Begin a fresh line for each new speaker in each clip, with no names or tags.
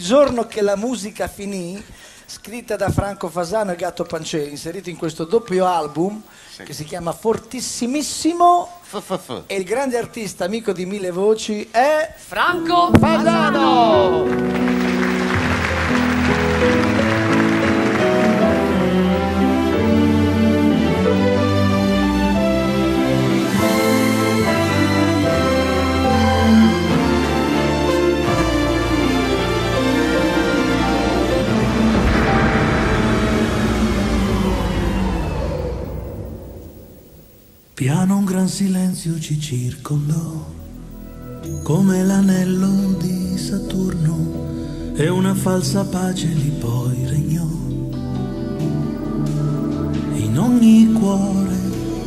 giorno che la musica finì, scritta da Franco Fasano e Gatto Pancieri, inserito in questo doppio album che si chiama Fortissimissimo. E il grande artista amico di Mille Voci è
Franco Fasano.
Piano un gran silenzio ci circondò, come l'anello di Saturno, e una falsa pace lì poi regnò. In ogni cuore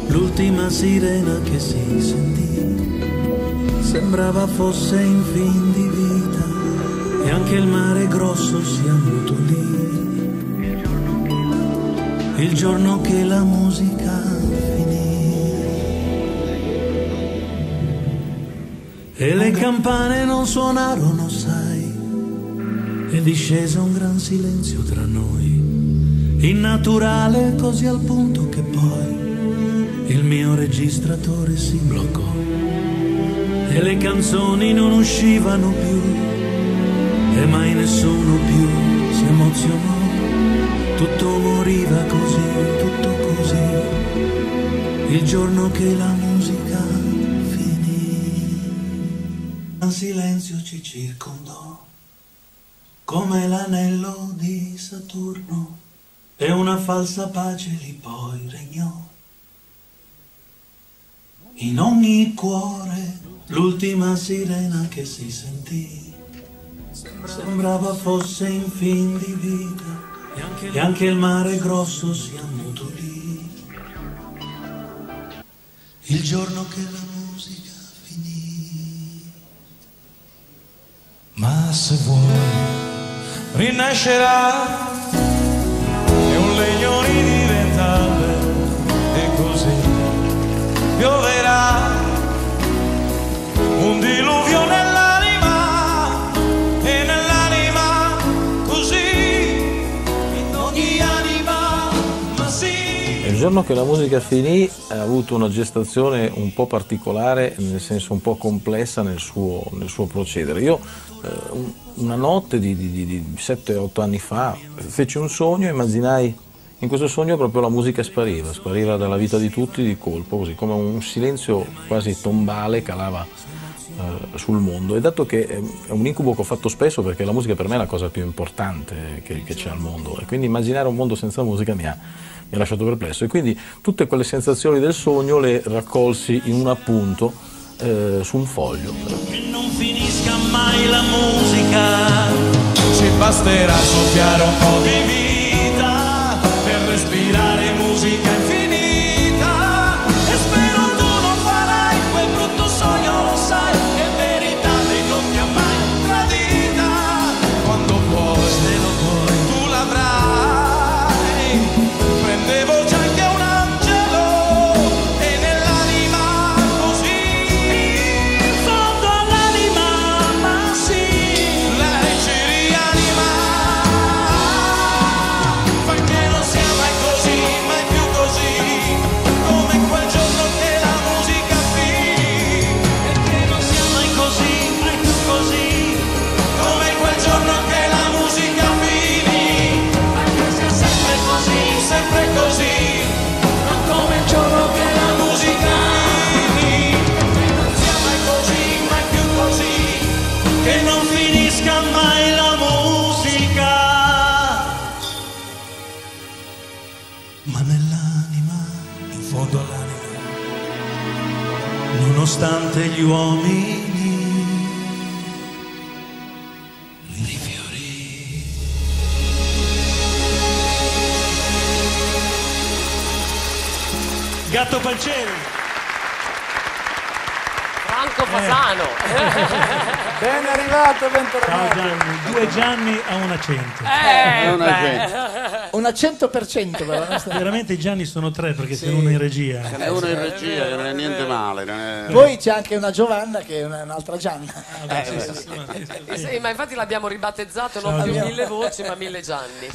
l'ultima sirena che si sentì, sembrava fosse in fin di vita, e anche il mare grosso si ammutolì. Il giorno che la musica e le campane non suonarono, sai, e discese un gran silenzio tra noi, innaturale così al punto che poi il mio registratore si bloccò e le canzoni non uscivano più e mai nessuno più si emozionò. Tutto moriva così, tutto così, il giorno che la musica silenzio ci circondò, come l'anello di Saturno, e una falsa pace lì poi regnò. In ogni cuore l'ultima sirena che si sentì, sembrava fosse in fin di vita, e anche il mare grosso si ammutolì. Il giorno che la musica ma se vuoi rinascerà e un legno ridiventa albero e così pioverà un diluvio nell'anima e nell'anima così in ogni anima, ma sì.
Il giorno che la musica finì ha avuto una gestazione un po' particolare, nel senso un po' complessa nel suo procedere. Io una notte di 7-8 anni fa feci un sogno e immaginai, in questo sogno proprio la musica spariva dalla vita di tutti di colpo, così come un silenzio quasi tombale calava sul mondo. E dato che è un incubo che ho fatto spesso, perché la musica per me è la cosa più importante che c'è al mondo, e quindi immaginare un mondo senza musica mi ha lasciato perplesso, e quindi tutte quelle sensazioni del sogno le raccolsi in un appunto su un foglio.
Che non finisca mai la musica, ci basterà soffiare un po' di vita per respirare musica infinita, e spero tu non farai quel brutto sogno, lo sai, che in verità lei non ti ha mai tradita. Quando vuoi, se lo vuoi, tu l'avrai. Prende voce anche un angelo e nell'anima così, in fondo all'anima, ma sì, lei ci rianima. Fa che non sia mai così, mai più così, come quel giorno che la musica finì. E che non sia mai così, mai più così, come quel giorno che la musica finì. Ma che sia sempre così, sempre così, non come il giorno che la musica finì. Che non sia mai così, mai più così, che non finisca mai la musica. Ma nell'anima, in fondo all'anima, nonostante gli uomini li fiorì. Gatto Pancieri.
Franco Franco Fasano.
Ben arrivato, bentornato.
Ciao Gianni, 2 Gianni a un accento.
Un 100% per la nostra...
Veramente i Gianni sono 3 perché c'è uno in regia.
Ce n'è uno in regia che non è niente male. Non è...
Poi c'è anche una Giovanna che è un'altra Gianna.
Sì, ma infatti l'abbiamo ribattezzato non più 1000 voci ma 1000 Gianni.